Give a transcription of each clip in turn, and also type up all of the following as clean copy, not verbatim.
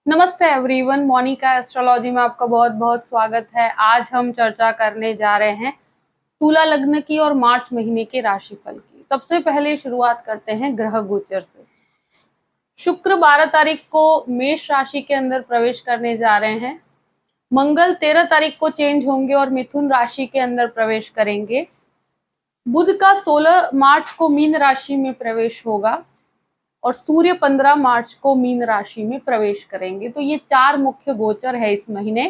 नमस्ते everyone, Monika astrology में आपका बहुत बहुत स्वागत है। आज हम चर्चा करने जा रहे हैं तुला लग्न की और मार्च महीने के राशिफल की। सबसे पहले शुरुआत करते हैं ग्रह गोचर से। शुक्र 12 तारीख को मेष राशि के अंदर प्रवेश करने जा रहे हैं। मंगल 13 तारीख को चेंज होंगे और मिथुन राशि के अंदर प्रवेश करेंगे। बुध का 16 मार्च को मीन राशि में प्रवेश होगा और सूर्य 15 मार्च को मीन राशि में प्रवेश करेंगे। तो ये 4 मुख्य गोचर है इस महीने।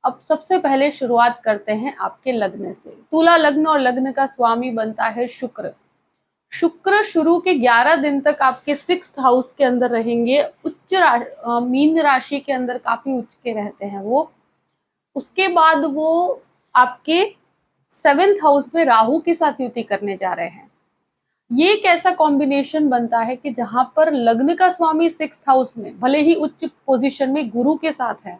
अब सबसे पहले शुरुआत करते हैं आपके लग्न से। तुला लग्न और लग्न का स्वामी बनता है शुक्र। शुक्र शुरू के 11 दिन तक आपके 6th हाउस के अंदर रहेंगे। मीन राशि के अंदर काफी उच्च के रहते हैं वो। उसके बाद वो आपके 7th हाउस में राहु के साथ युति करने जा रहे हैं। ये एक ऐसा कॉम्बिनेशन बनता है कि जहां पर लग्न का स्वामी 6th हाउस में भले ही उच्च पोजीशन में गुरु के साथ है,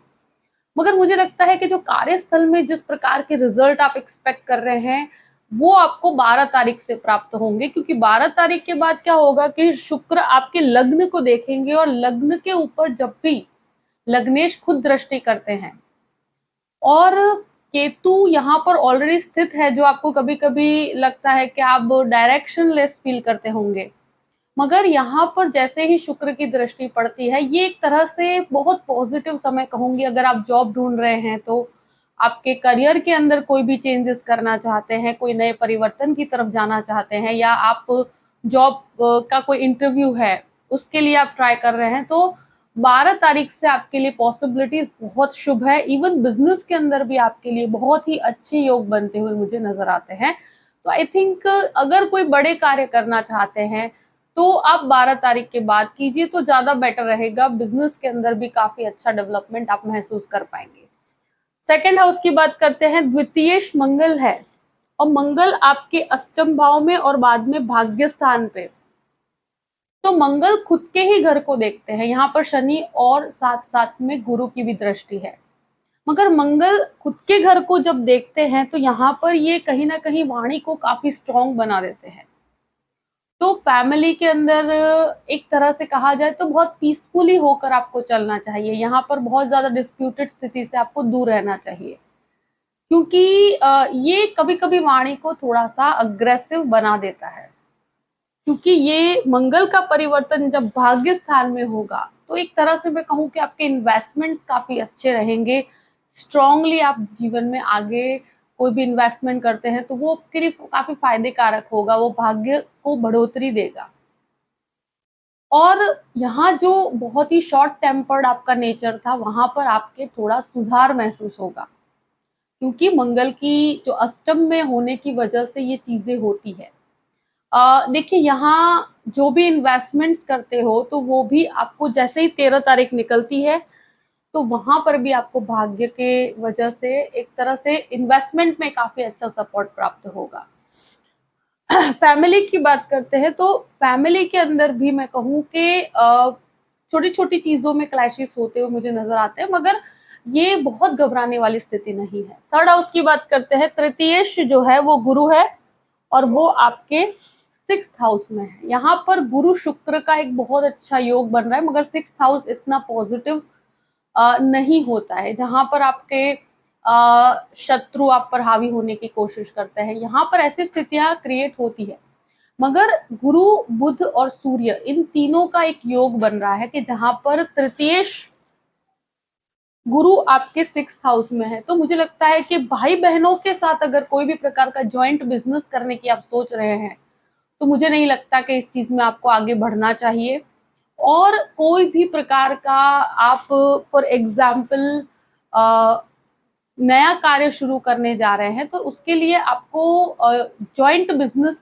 मगर मुझे लगता है कि जो कार्यस्थल में जिस प्रकार के रिजल्ट आप एक्सपेक्ट कर रहे हैं वो आपको 12 तारीख से प्राप्त होंगे। क्योंकि 12 तारीख के बाद क्या होगा कि शुक्र आपके लग्न को देखेंगे और लग्न के ऊपर जब भी लग्नेश खुद दृष्टि करते हैं और केतु यहाँ पर ऑलरेडी स्थित है, जो आपको कभी कभी लगता है कि आप डायरेक्शन लेस फील करते होंगे, मगर यहाँ पर जैसे ही शुक्र की दृष्टि पड़ती है ये एक तरह से बहुत पॉजिटिव समय कहूंगी। अगर आप जॉब ढूंढ रहे हैं, तो आपके करियर के अंदर कोई भी चेंजेस करना चाहते हैं, कोई नए परिवर्तन की तरफ जाना चाहते हैं, या आप जॉब का कोई इंटरव्यू है उसके लिए आप ट्राई कर रहे हैं, तो 12 तारीख से आपके लिए पॉसिबिलिटीज बहुत शुभ है। इवन बिजनेस के अंदर भी आपके लिए बहुत ही अच्छे योग बनते हुए मुझे नजर आते हैं। तो आई थिंक अगर कोई बड़े कार्य करना चाहते हैं तो आप 12 तारीख के बाद कीजिए तो ज्यादा बेटर रहेगा। बिजनेस के अंदर भी काफी अच्छा डेवलपमेंट आप महसूस कर पाएंगे। सेकेंड हाउस की बात करते हैं। द्वितीयेश मंगल है और मंगल आपके अष्टम भाव में और बाद में भाग्य स्थान पे। तो मंगल खुद के ही घर को देखते हैं। यहाँ पर शनि और साथ साथ में गुरु की भी दृष्टि है, मगर मंगल खुद के घर को जब देखते हैं तो यहाँ पर ये कहीं ना कहीं वाणी को काफी स्ट्रांग बना देते हैं। तो फैमिली के अंदर एक तरह से कहा जाए तो बहुत पीसफुली होकर आपको चलना चाहिए। यहाँ पर बहुत ज्यादा डिस्प्यूटेड स्थिति से आपको दूर रहना चाहिए, क्योंकि ये कभी कभी वाणी को थोड़ा सा अग्रेसिव बना देता है। क्योंकि ये मंगल का परिवर्तन जब भाग्य स्थान में होगा तो एक तरह से मैं कहूँ कि आपके इन्वेस्टमेंट्स काफी अच्छे रहेंगे। स्ट्रांगली आप जीवन में आगे कोई भी इन्वेस्टमेंट करते हैं तो वो आपके लिए काफी फायदे कारक होगा, वो भाग्य को बढ़ोतरी देगा। और यहाँ जो बहुत ही शॉर्ट टेम्पर्ड आपका नेचर था वहां पर आपके थोड़ा सुधार महसूस होगा, क्योंकि मंगल की जो अष्टम में होने की वजह से ये चीजें होती है। देखिए, यहाँ जो भी इन्वेस्टमेंट्स करते हो तो वो भी आपको जैसे ही 13 तारीख निकलती है तो वहां पर भी आपको भाग्य के वजह से एक तरह से इन्वेस्टमेंट में काफी अच्छा सपोर्ट प्राप्त होगा। फैमिली की बात करते हैं तो फैमिली के अंदर भी मैं कहूँ कि छोटी छोटी चीजों में क्लैशेस होते हुए मुझे नजर आते हैं, मगर ये बहुत घबराने वाली स्थिति नहीं है। थर्ड हाउस की बात करते हैं। तृतीयेश जो है वो गुरु है और वो आपके 6th हाउस में है। यहाँ पर गुरु शुक्र का एक बहुत अच्छा योग बन रहा है, मगर 6th हाउस इतना पॉजिटिव नहीं होता है, जहां पर आपके शत्रु आप पर हावी होने की कोशिश करते हैं। यहाँ पर ऐसी स्थितियां क्रिएट होती है, मगर गुरु बुध और सूर्य इन तीनों का एक योग बन रहा है कि जहां पर तृतीयेश गुरु आपके 6th हाउस में है। तो मुझे लगता है कि भाई बहनों के साथ अगर कोई भी प्रकार का ज्वाइंट बिजनेस करने की आप सोच रहे हैं तो मुझे नहीं लगता कि इस चीज में आपको आगे बढ़ना चाहिए। और कोई भी प्रकार का आप फॉर एग्जाम्पल नया कार्य शुरू करने जा रहे हैं तो उसके लिए आपको जॉइंट बिजनेस,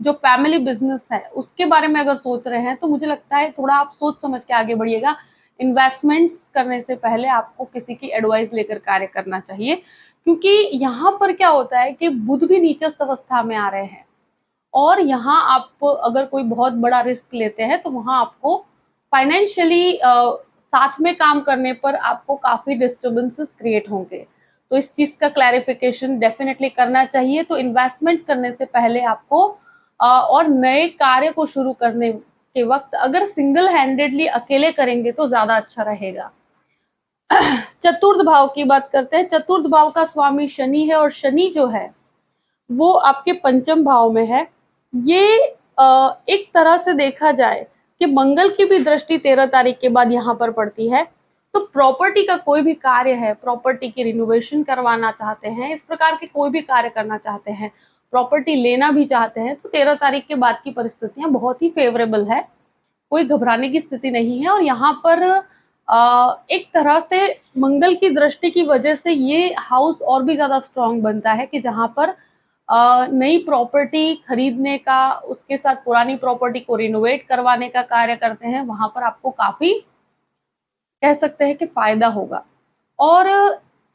जो फैमिली बिजनेस है उसके बारे में अगर सोच रहे हैं तो मुझे लगता है थोड़ा आप सोच समझ के आगे बढ़िएगा। इन्वेस्टमेंट्स करने से पहले आपको किसी की एडवाइस लेकर कार्य करना चाहिए, क्योंकि यहाँ पर क्या होता है कि बुध भी नीचस्थ अवस्था में आ रहे हैं और यहाँ आप अगर कोई बहुत बड़ा रिस्क लेते हैं तो वहां आपको फाइनेंशियली साथ में काम करने पर आपको काफी डिस्टर्बेंसेस क्रिएट होंगे। तो इस चीज का क्लैरिफिकेशन डेफिनेटली करना चाहिए। तो इन्वेस्टमेंट करने से पहले आपको और नए कार्य को शुरू करने के वक्त अगर सिंगल हैंडेडली अकेले करेंगे तो ज्यादा अच्छा रहेगा। चतुर्थ भाव की बात करते हैं। चतुर्थ भाव का स्वामी शनि है और शनि जो है वो आपके पंचम भाव में है। ये एक तरह से देखा जाए कि मंगल की भी दृष्टि 13 तारीख के बाद यहाँ पर पड़ती है। तो प्रॉपर्टी का कोई भी कार्य है, प्रॉपर्टी की रिनोवेशन करवाना चाहते हैं, इस प्रकार के कोई भी कार्य करना चाहते हैं, प्रॉपर्टी लेना भी चाहते हैं, तो 13 तारीख के बाद की परिस्थितियां बहुत ही फेवरेबल है। कोई घबराने की स्थिति नहीं है। और यहाँ पर एक तरह से मंगल की दृष्टि की वजह से ये हाउस और भी ज्यादा स्ट्रांग बनता है कि जहां पर नई प्रॉपर्टी खरीदने का, उसके साथ पुरानी प्रॉपर्टी को रिनोवेट करवाने का कार्य करते हैं, वहां पर आपको काफी कह सकते हैं कि फायदा होगा। और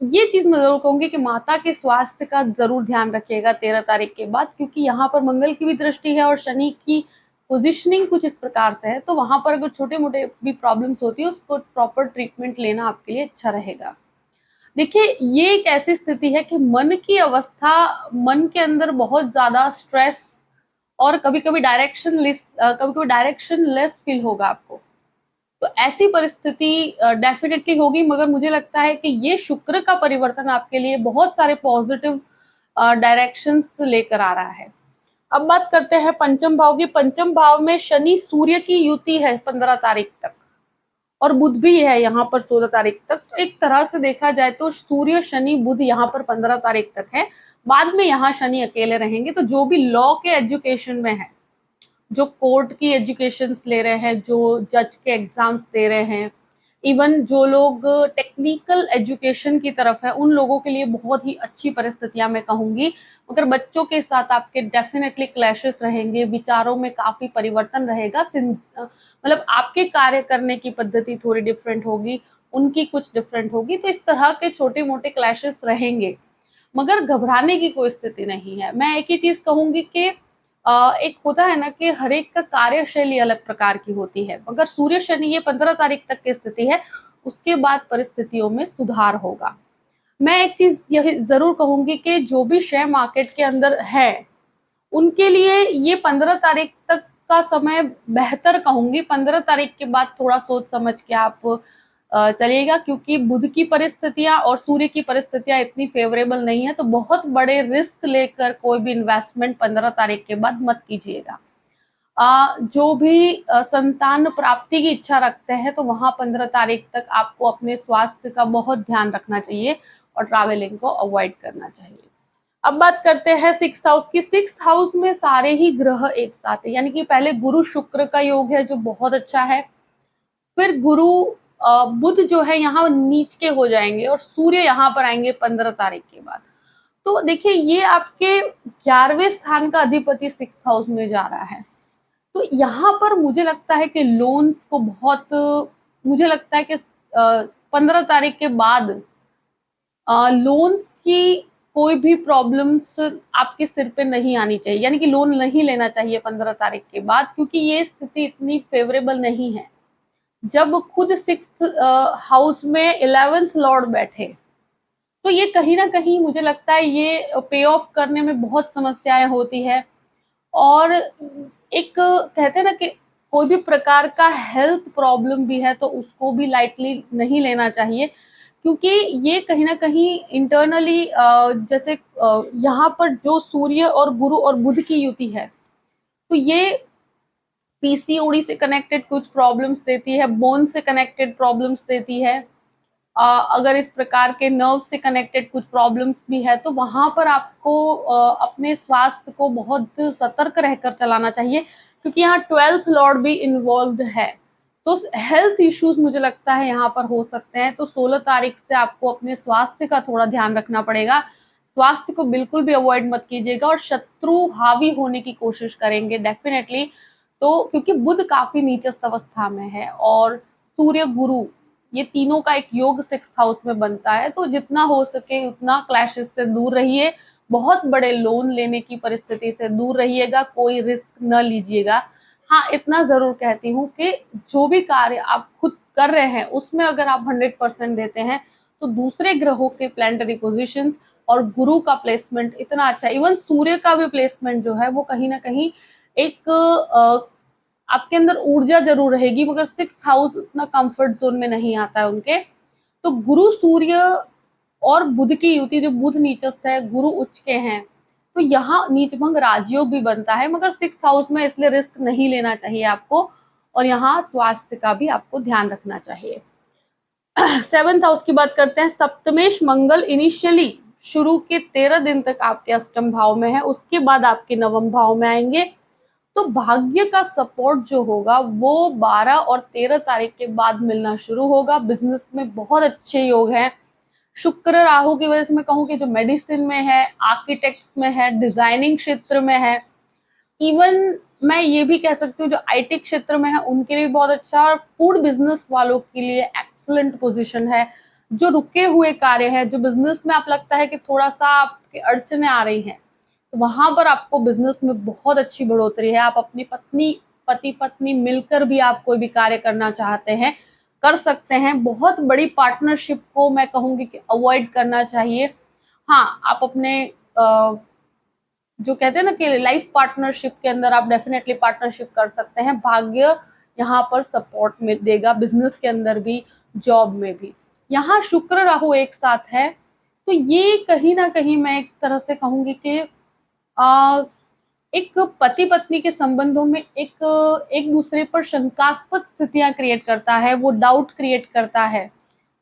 ये चीज मैं जरूर कहूंगी कि माता के स्वास्थ्य का जरूर ध्यान रखिएगा 13 तारीख के बाद, क्योंकि यहाँ पर मंगल की भी दृष्टि है और शनि की पोजिशनिंग कुछ इस प्रकार से है। तो वहां पर अगर छोटे मोटे भी प्रॉब्लम्स होती है, उसको प्रॉपर ट्रीटमेंट लेना आपके लिए अच्छा रहेगा। देखिए, ये एक ऐसी स्थिति है कि मन की अवस्था, मन के अंदर बहुत ज्यादा स्ट्रेस और कभी कभी डायरेक्शन लेस फील होगा आपको। तो ऐसी परिस्थिति डेफिनेटली होगी, मगर मुझे लगता है कि ये शुक्र का परिवर्तन आपके लिए बहुत सारे पॉजिटिव डायरेक्शंस लेकर आ रहा है। अब बात करते हैं पंचम भाव की। पंचम भाव में शनि सूर्य की युति है 15 तारीख तक, और बुध भी है यहाँ पर 16 तारीख तक। तो एक तरह से देखा जाए तो सूर्य शनि बुध यहाँ पर 15 तारीख तक है। बाद में यहाँ शनि अकेले रहेंगे। तो जो भी लॉ के एजुकेशन में है, जो कोर्ट की एजुकेशन ले रहे हैं, जो जज के एग्जाम्स दे रहे हैं, इवन जो लोग टेक्निकल एजुकेशन की तरफ है, उन लोगों के लिए बहुत ही अच्छी परिस्थितियां मैं कहूंगी। मगर बच्चों के साथ आपके डेफिनेटली क्लैशेस रहेंगे, विचारों में काफी परिवर्तन रहेगा। मतलब आपके कार्य करने की पद्धति थोड़ी डिफरेंट होगी, उनकी कुछ डिफरेंट होगी। तो इस तरह के छोटे मोटे क्लैशेस रहेंगे, मगर घबराने की कोई स्थिति नहीं है। मैं एक ही चीज कहूंगी कि एक होता है ना कि हर एक का कार्यशैली अलग प्रकार की होती है। मगर सूर्य शनि ये 15 तारीख तक की स्थिति है, उसके बाद परिस्थितियों में सुधार होगा। मैं एक चीज यही जरूर कहूंगी कि जो भी शेयर मार्केट के अंदर है, उनके लिए ये 15 तारीख तक का समय बेहतर कहूंगी। 15 तारीख के बाद थोड़ा सोच समझ के आप चलिएगा, क्योंकि बुध की परिस्थितियां और सूर्य की परिस्थितियां इतनी फेवरेबल नहीं है। तो बहुत बड़े रिस्क लेकर कोई भी इन्वेस्टमेंट 15 तारीख के बाद मत कीजिएगा। जो भी संतान प्राप्ति की इच्छा रखते हैं, तो वहां 15 तारीख तक आपको अपने स्वास्थ्य का बहुत ध्यान रखना चाहिए और ट्रैवलिंग को अवॉइड करना चाहिए। अब बात करते हैं सिक्स्थ हाउस की। सिक्स्थ हाउस में सारे ही ग्रह एक साथ है, यानी कि पहले गुरु शुक्र का योग है जो बहुत अच्छा है। फिर गुरु बुध जो है यहाँ नीच के हो जाएंगे और सूर्य यहाँ पर आएंगे 15 तारीख के बाद। तो देखिए, ये आपके 11वें स्थान का अधिपति सिक्स्थ हाउस में जा रहा है। तो यहाँ पर मुझे लगता है कि लोन्स को बहुत, मुझे लगता है कि 15 तारीख के बाद लोन्स की कोई भी प्रॉब्लम्स आपके सिर पे नहीं आनी चाहिए, यानी कि लोन नहीं लेना चाहिए 15 तारीख के बाद, क्योंकि ये स्थिति इतनी फेवरेबल नहीं है। जब खुद सिक्स्थ हाउस में 11th लॉर्ड बैठे, तो ये कहीं ना कहीं मुझे लगता है ये पे ऑफ करने में बहुत समस्याएं होती है। और एक कहते हैं ना कि कोई भी प्रकार का हेल्थ प्रॉब्लम भी है तो उसको भी लाइटली नहीं लेना चाहिए, क्योंकि ये कहीं ना कहीं इंटरनली जैसे यहाँ पर जो सूर्य और गुरु और बुध की युति है, तो ये पीसीओडी से कनेक्टेड कुछ प्रॉब्लम्स देती है, बोन से कनेक्टेड प्रॉब्लम्स देती है। अगर इस प्रकार के नर्व से कनेक्टेड कुछ प्रॉब्लम्स भी है, तो वहां पर आपको अपने स्वास्थ्य को बहुत सतर्क रहकर चलाना चाहिए, क्योंकि यहाँ 12th लॉर्ड भी इन्वॉल्व है। तो हेल्थ इश्यूज मुझे लगता है यहाँ पर हो सकते हैं। तो 16 तारीख से आपको अपने स्वास्थ्य का थोड़ा ध्यान रखना पड़ेगा। स्वास्थ्य को बिल्कुल भी अवॉइड मत कीजिएगा, और शत्रु हावी होने की कोशिश करेंगे डेफिनेटली। तो क्योंकि बुध काफी नीचस्थ अवस्था में है और सूर्य गुरु, ये तीनों का एक योग सिक्स्थ हाउस में बनता है। तो जितना हो सके उतना क्लैशेस से दूर रहिए, बहुत बड़े लोन लेने की परिस्थिति से दूर रहिएगा, कोई रिस्क न लीजिएगा। हाँ, इतना जरूर कहती हूँ कि जो भी कार्य आप खुद कर रहे हैं उसमें अगर आप 100% देते हैं, तो दूसरे ग्रहों के प्लैनेटरी पोजिशन और गुरु का प्लेसमेंट इतना अच्छा, इवन सूर्य का भी प्लेसमेंट जो है वो कहीं ना कहीं एक आपके अंदर ऊर्जा जरूर रहेगी, मगर 6th हाउस उतना कंफर्ट जोन में नहीं आता है उनके। तो गुरु सूर्य और बुध की युति, जो बुध नीचस्थ है, गुरु उच्च के हैं, तो यहाँ नीचभंग राजयोग भी बनता है, मगर 6th हाउस में इसलिए रिस्क नहीं लेना चाहिए आपको, और यहाँ स्वास्थ्य का भी आपको ध्यान रखना चाहिए। 7th हाउस की बात करते हैं। सप्तमेश मंगल इनिशियली शुरू के 13 दिन तक आपके अष्टम भाव में है, उसके बाद आपके नवम भाव में आएंगे। तो भाग्य का सपोर्ट जो होगा वो 12 और 13 तारीख के बाद मिलना शुरू होगा। बिजनेस में बहुत अच्छे योग हैं। शुक्र राहु की वजह से मैं कहूँ कि जो मेडिसिन में है, आर्किटेक्ट्स में है, डिजाइनिंग क्षेत्र में है, इवन मैं ये भी कह सकती हूँ जो आईटी क्षेत्र में है उनके लिए बहुत अच्छा, और फूड बिजनेस वालों के लिए एक्सीलेंट पोजीशन है। जो रुके हुए कार्य है, जो बिजनेस में आप लगता है कि थोड़ा सा आपके अड़चने आ रही हैं, तो वहां पर आपको बिजनेस में बहुत अच्छी बढ़ोतरी है। आप अपनी पति पत्नी मिलकर भी आप कोई भी कार्य करना चाहते हैं, कर सकते हैं। बहुत बड़ी पार्टनरशिप को मैं कहूंगी कि अवॉइड करना चाहिए। हाँ, आप अपने जो कहते हैं ना कि लाइफ पार्टनरशिप के अंदर आप डेफिनेटली पार्टनरशिप कर सकते हैं। भाग्य यहाँ पर सपोर्ट में देगा, बिजनेस के अंदर भी, जॉब में भी। यहाँ शुक्र राहु एक साथ है, तो ये कहीं ना कहीं मैं एक तरह से कहूंगी कि एक पति पत्नी के संबंधों में एक दूसरे पर शंकास्पद स्थितियां क्रिएट करता है, वो डाउट क्रिएट करता है।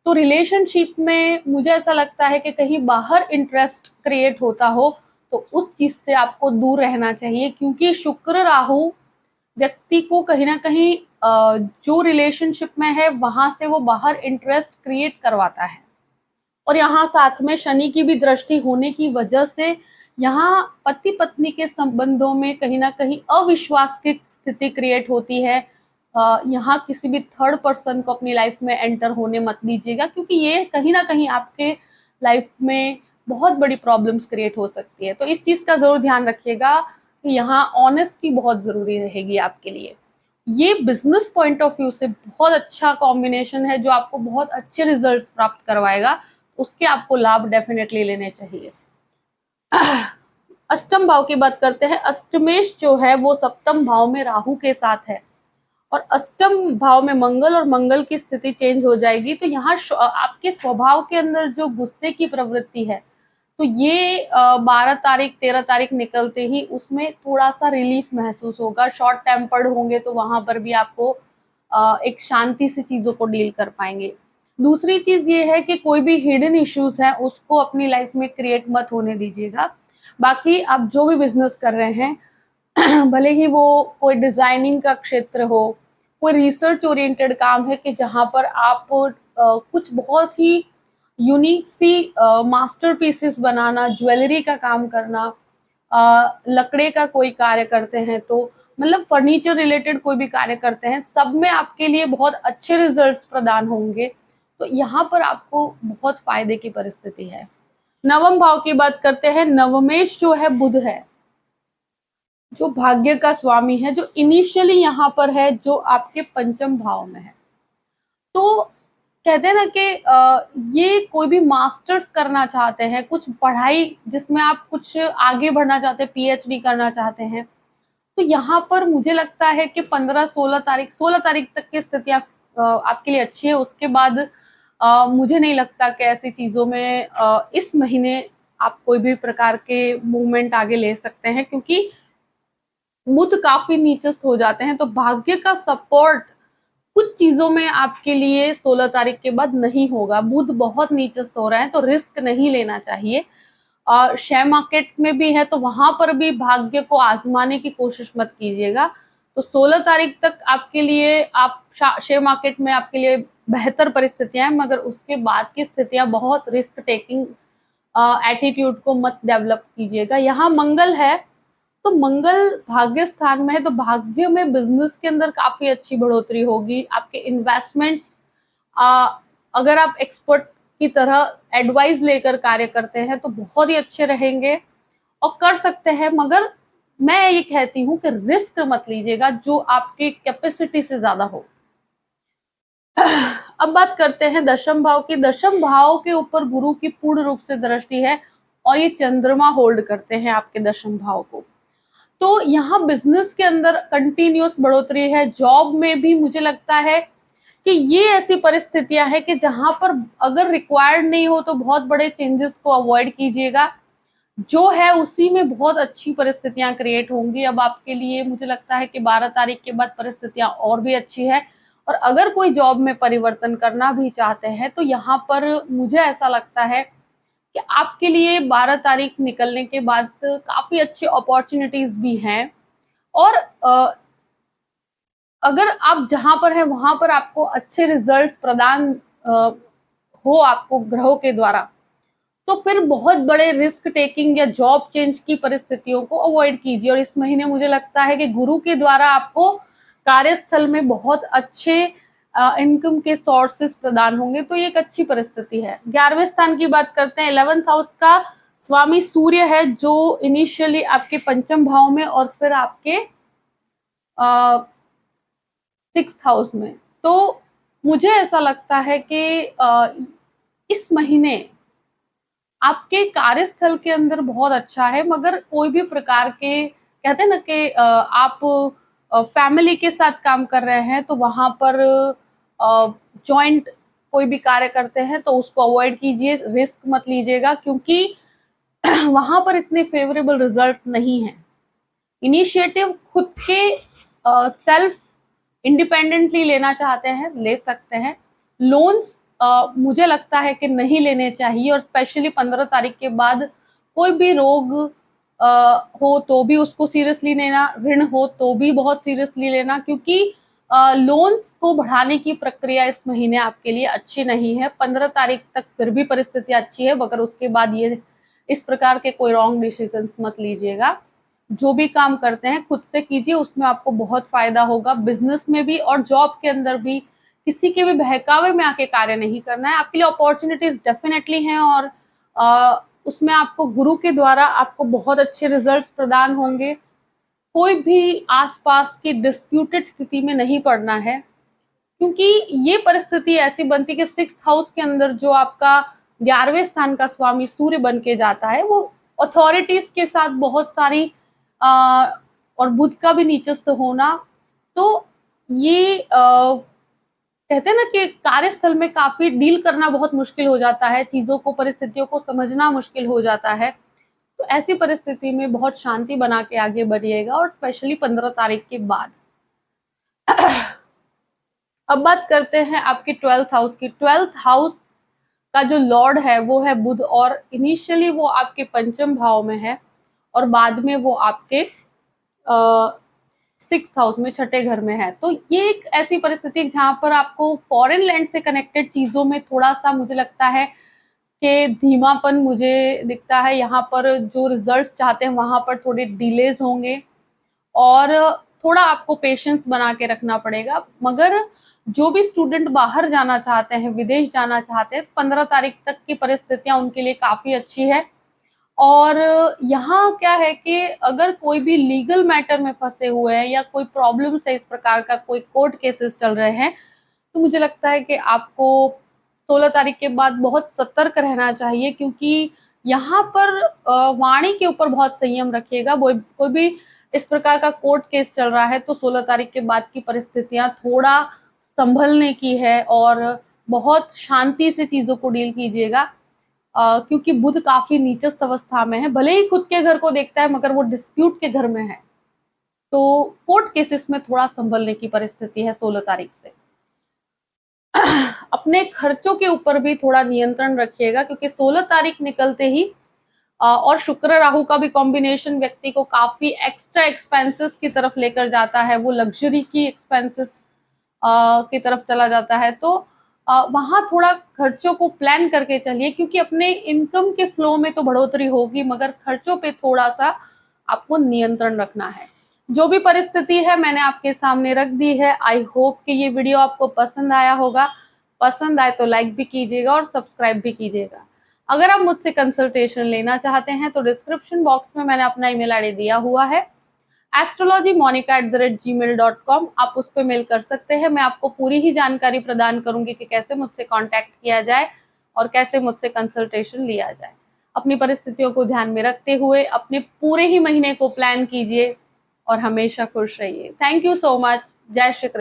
तो रिलेशनशिप में मुझे ऐसा लगता है कि कहीं बाहर इंटरेस्ट क्रिएट होता हो तो उस चीज से आपको दूर रहना चाहिए, क्योंकि शुक्र राहु व्यक्ति को कहीं ना कहीं जो रिलेशनशिप में है वहां से वो बाहर इंटरेस्ट क्रिएट करवाता है। और यहाँ साथ में शनि की भी दृष्टि होने की वजह से यहाँ पति पत्नी के संबंधों में कहीं ना कहीं अविश्वास की स्थिति क्रिएट होती है। यहाँ किसी भी थर्ड पर्सन को अपनी लाइफ में एंटर होने मत दीजिएगा, क्योंकि ये कहीं ना कहीं आपके लाइफ में बहुत बड़ी प्रॉब्लम्स क्रिएट हो सकती है। तो इस चीज का जरूर ध्यान रखिएगा कि यहाँ ऑनेस्टी बहुत जरूरी रहेगी आपके लिए। ये बिजनेस पॉइंट ऑफ व्यू से बहुत अच्छा कॉम्बिनेशन है जो आपको बहुत अच्छे रिजल्ट्स प्राप्त करवाएगा। उसके आपको लाभ डेफिनेटली लेने चाहिए। अष्टम भाव की बात करते हैं। अष्टमेश जो है वो सप्तम भाव में राहु के साथ है, और अष्टम भाव में मंगल, और मंगल की स्थिति चेंज हो जाएगी। तो यहाँ आपके स्वभाव के अंदर जो गुस्से की प्रवृत्ति है, तो ये 12 तारीख 13 तारीख निकलते ही उसमें थोड़ा सा रिलीफ महसूस होगा। शॉर्ट टेम्पर्ड होंगे तो वहां पर भी आपको एक शांति से चीजों को डील कर पाएंगे। दूसरी चीज ये है कि कोई भी हिडन इश्यूज है उसको अपनी लाइफ में क्रिएट मत होने दीजिएगा। बाकी आप जो भी बिजनेस कर रहे हैं भले ही वो कोई डिजाइनिंग का क्षेत्र हो, कोई रिसर्च ओरिएंटेड काम है कि जहां पर आप कुछ बहुत ही यूनिक सी मास्टरपीसेस बनाना, ज्वेलरी का काम करना, लकड़े का कोई कार्य करते हैं, तो मतलब फर्नीचर रिलेटेड कोई भी कार्य करते हैं, सब में आपके लिए बहुत अच्छे रिजल्ट्स प्रदान होंगे। तो यहाँ पर आपको बहुत फायदे की परिस्थिति है। नवम भाव की बात करते हैं। नवमेश जो है बुध है, जो भाग्य का स्वामी है, जो इनिशियली यहाँ पर है, जो आपके पंचम भाव में है। तो कहते हैं ना कि ये कोई भी मास्टर्स करना चाहते हैं, कुछ पढ़ाई जिसमें आप कुछ आगे बढ़ना चाहते हैं, पीएचडी करना चाहते हैं, तो यहाँ पर मुझे लगता है कि 16 तारीख तक की स्थितियां आपके लिए अच्छी है। उसके बाद मुझे नहीं लगता कि ऐसी चीजों में इस महीने आप कोई भी प्रकार के मूवमेंट आगे ले सकते हैं, क्योंकि बुध काफी नीचस्थ हो जाते हैं। तो भाग्य का सपोर्ट कुछ चीजों में आपके लिए 16 तारीख के बाद नहीं होगा। बुध बहुत नीचस्थ हो रहा है, तो रिस्क नहीं लेना चाहिए। और शेयर मार्केट में भी है तो वहां पर भी भाग्य को आजमाने की कोशिश मत कीजिएगा। तो 16 तारीख तक आपके लिए आप शेयर मार्केट में आपके लिए बेहतर परिस्थितियां हैं, मगर उसके बाद की स्थितियां बहुत रिस्क टेकिंग एटीट्यूड को मत डेवलप कीजिएगा। यहाँ मंगल है, तो मंगल भाग्य स्थान में है, तो भाग्य में बिजनेस के अंदर काफी अच्छी बढ़ोतरी होगी। आपके इन्वेस्टमेंट्स, अगर आप एक्सपर्ट की तरह एडवाइस लेकर कार्य करते हैं तो बहुत ही अच्छे रहेंगे और कर सकते हैं, मगर मैं ये कहती हूँ कि रिस्क मत लीजिएगा जो आपकी कैपेसिटी से ज्यादा हो। अब बात करते हैं दशम भाव की। दशम भाव के ऊपर गुरु की पूर्ण रूप से दृष्टि है, और ये चंद्रमा होल्ड करते हैं आपके दशम भाव को। तो यहाँ बिजनेस के अंदर कंटिन्यूअस बढ़ोतरी है। जॉब में भी मुझे लगता है कि ये ऐसी परिस्थितियां हैं कि जहां पर अगर रिक्वायर्ड नहीं हो तो बहुत बड़े चेंजेस को अवॉइड कीजिएगा। जो है उसी में बहुत अच्छी परिस्थितियां क्रिएट होंगी अब आपके लिए। मुझे लगता है कि 12 तारीख के बाद परिस्थितियां और भी अच्छी है। और अगर कोई जॉब में परिवर्तन करना भी चाहते हैं तो यहाँ पर मुझे ऐसा लगता है कि आपके लिए 12 तारीख निकलने के बाद काफी अच्छी अपॉर्चुनिटीज भी हैं। और अगर आप जहां पर हैं वहां पर आपको अच्छे रिजल्ट्स प्रदान हो आपको ग्रहों के द्वारा, तो फिर बहुत बड़े रिस्क टेकिंग या जॉब चेंज की परिस्थितियों को अवॉइड कीजिए। और इस महीने मुझे लगता है कि गुरु के द्वारा आपको कार्यस्थल में बहुत अच्छे इनकम के सोर्सेस प्रदान होंगे, तो ये एक अच्छी परिस्थिति है। 11वें स्थान की बात करते हैं। 11th हाउस का स्वामी सूर्य है, जो इनिशियली आपके पंचम भाव में और फिर आपके 6th हाउस में। तो मुझे ऐसा लगता है कि इस महीने आपके कार्यस्थल के अंदर बहुत अच्छा है, मगर कोई भी प्रकार के कहते हैं ना कि आप फैमिली के साथ काम कर रहे हैं तो वहां पर जॉइंट कोई भी कार्य करते हैं तो उसको अवॉइड कीजिए, रिस्क मत लीजिएगा, क्योंकि वहां पर इतने फेवरेबल रिजल्ट नहीं है। इनिशिएटिव खुद के सेल्फ इंडिपेंडेंटली लेना चाहते हैं ले सकते हैं। लोन्स मुझे लगता है कि नहीं लेने चाहिए। और स्पेशली 15 तारीख के बाद कोई भी रोग हो तो भी उसको सीरियसली लेना, ऋण हो तो भी बहुत सीरियसली लेना, क्योंकि लोन्स को बढ़ाने की प्रक्रिया इस महीने आपके लिए अच्छी नहीं है। 15 तारीख तक फिर भी परिस्थिति अच्छी है, मगर उसके बाद ये इस प्रकार के कोई रॉन्ग डिसीजन मत लीजिएगा। जो भी काम करते हैं खुद से कीजिए, उसमें आपको बहुत फायदा होगा। बिजनेस में भी और जॉब के अंदर भी किसी के भी बहकावे में आके कार्य नहीं करना है। आपके लिए अपॉर्चुनिटीज डेफिनेटली हैं और उसमें आपको गुरु के द्वारा आपको बहुत अच्छे रिजल्ट्स प्रदान होंगे। कोई भी आसपास की डिस्प्यूटेड स्थिति में नहीं पड़ना है, क्योंकि ये परिस्थिति ऐसी बनती है कि 6th हाउस के अंदर जो आपका 11वें स्थान का स्वामी सूर्य बन के जाता है, वो अथॉरिटीज के साथ बहुत सारी और बुध का भी नीचस्थ होना, तो ये कहते हैं ना कि कार्यस्थल में काफी डील करना बहुत मुश्किल हो जाता है, चीजों को परिस्थितियों को समझना मुश्किल हो जाता है। तो ऐसी परिस्थिति में बहुत शांति बना के आगे बढ़िएगा, और स्पेशली 15 तारीख के बाद। अब बात करते हैं आपके 12th हाउस की। 12th हाउस का जो लॉर्ड है वो है बुध, और इनिशियली वो आपके पंचम भाव में है और बाद में वो आपके 6th हाउस में, छठे घर में है। तो ये एक ऐसी परिस्थिति है जहां पर आपको फॉरेन लैंड से कनेक्टेड चीजों में थोड़ा सा मुझे लगता है कि धीमापन मुझे दिखता है। यहाँ पर जो रिजल्ट्स चाहते हैं वहां पर थोड़े डिलेज होंगे और थोड़ा आपको पेशेंस बना के रखना पड़ेगा। मगर जो भी स्टूडेंट बाहर जाना चाहते हैं, विदेश जाना चाहते हैं, 15 तारीख तक की परिस्थितियां उनके लिए काफी अच्छी है। और यहाँ क्या है कि अगर कोई भी लीगल मैटर में फंसे हुए हैं या कोई प्रॉब्लम है, इस प्रकार का कोई कोर्ट केसेस चल रहे हैं, तो मुझे लगता है कि आपको 16 तारीख के बाद बहुत सतर्क रहना चाहिए, क्योंकि यहाँ पर वाणी के ऊपर बहुत संयम रखिएगा। कोई भी इस प्रकार का कोर्ट केस चल रहा है तो 16 तारीख के बाद की परिस्थितियां थोड़ा संभलने की है और बहुत शांति से चीजों को डील कीजिएगा, क्योंकि बुध काफी नीचस्थ अवस्था में है। भले ही खुद के घर को देखता है मगर वो डिस्प्यूट के घर में है, तो कोर्ट केसेस में थोड़ा संभलने की परिस्थिति है 16 तारीख से। अपने खर्चों के ऊपर भी थोड़ा नियंत्रण रखिएगा, क्योंकि 16 तारीख निकलते ही और शुक्र राहु का भी कॉम्बिनेशन व्यक्ति को काफी एक्स्ट्रा एक्सपेंसेस की तरफ लेकर जाता है, वो लग्जरी की एक्सपेंसेस की तरफ चला जाता है। तो वहां थोड़ा खर्चों को प्लान करके चलिए, क्योंकि अपने इनकम के फ्लो में तो बढ़ोतरी होगी मगर खर्चों पे थोड़ा सा आपको नियंत्रण रखना है। जो भी परिस्थिति है मैंने आपके सामने रख दी है। आई होप कि ये वीडियो आपको पसंद आया होगा। पसंद आए तो लाइक भी कीजिएगा और सब्सक्राइब भी कीजिएगा। अगर आप मुझसे कंसल्टेशन लेना चाहते हैं तो डिस्क्रिप्शन बॉक्स में मैंने अपना ईमेल आईडी दिया हुआ है, astrologymonica@gmail.com। आप उस पर मेल कर सकते हैं। मैं आपको पूरी ही जानकारी प्रदान करूंगी कि कैसे मुझसे कांटेक्ट किया जाए और कैसे मुझसे कंसल्टेशन लिया जाए। अपनी परिस्थितियों को ध्यान में रखते हुए अपने पूरे ही महीने को प्लान कीजिए। और हमेशा खुश रहिए। Thank you so much. जय श्री कृष्ण।